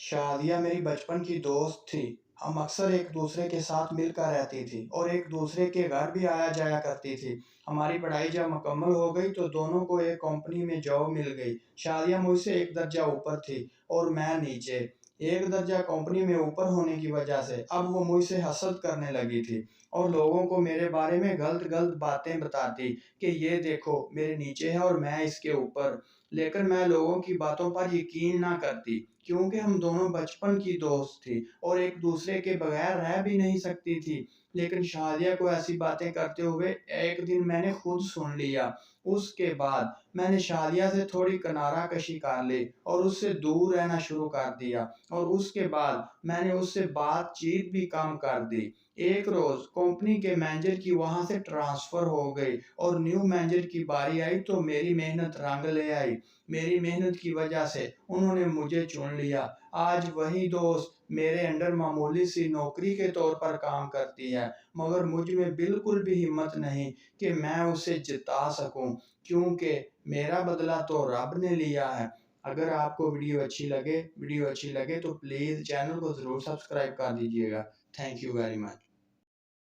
شادیہ میری بچپن کی دوست تھی۔ ہم اکثر ایک دوسرے کے ساتھ مل کر رہتی تھی اور ایک دوسرے کے گھر بھی آیا جایا کرتی تھی۔ ہماری پڑھائی جب مکمل ہو گئی تو دونوں کو ایک کمپنی میں جاب مل گئی۔ شادیہ مجھ سے ایک درجہ اوپر تھی اور میں نیچے۔ ایک درجہ کمپنی میں اوپر ہونے کی وجہ سے اب وہ مجھ سے حسد کرنے لگی تھی اور لوگوں کو میرے بارے میں غلط باتیں بتاتی کہ یہ دیکھو میرے نیچے ہے اور میں اس کے اوپر۔ لیکن میں لوگوں کی باتوں پر یقین نہ کرتی کیونکہ ہم دونوں بچپن کی دوست تھی اور ایک دوسرے کے بغیر رہ بھی نہیں سکتی تھی۔ لیکن شادیہ کو ایسی باتیں کرتے ہوئے ایک دن میں نے خود سن لیا۔ اس کے بعد میں نے شادیہ سے تھوڑی کنارہ کشی کر لی اور اس سے دور رہنا شروع کر دیا اور اس کے بعد میں نے اس سے بات چیت بھی کم کر دی۔ ایک روز کمپنی کے مینیجر کی وہاں سے ٹرانسفر ہو گئی اور نیو مینیجر کی باری آئی تو میری محنت رنگ لے آئی۔ میری محنت کی وجہ سے انہوں نے مجھے چن لیا۔ آج وہی دوست میرے انڈر معمولی سی نوکری کے طور پر کام کرتی ہے مگر مجھ میں بالکل بھی ہمت نہیں کہ میں اسے جتا سکوں کیونکہ میرا بدلہ تو رب نے لیا ہے۔ اگر آپ کو ویڈیو اچھی لگے تو پلیز چینل کو ضرور سبسکرائب کر دیجیے گا۔ Thank you very much.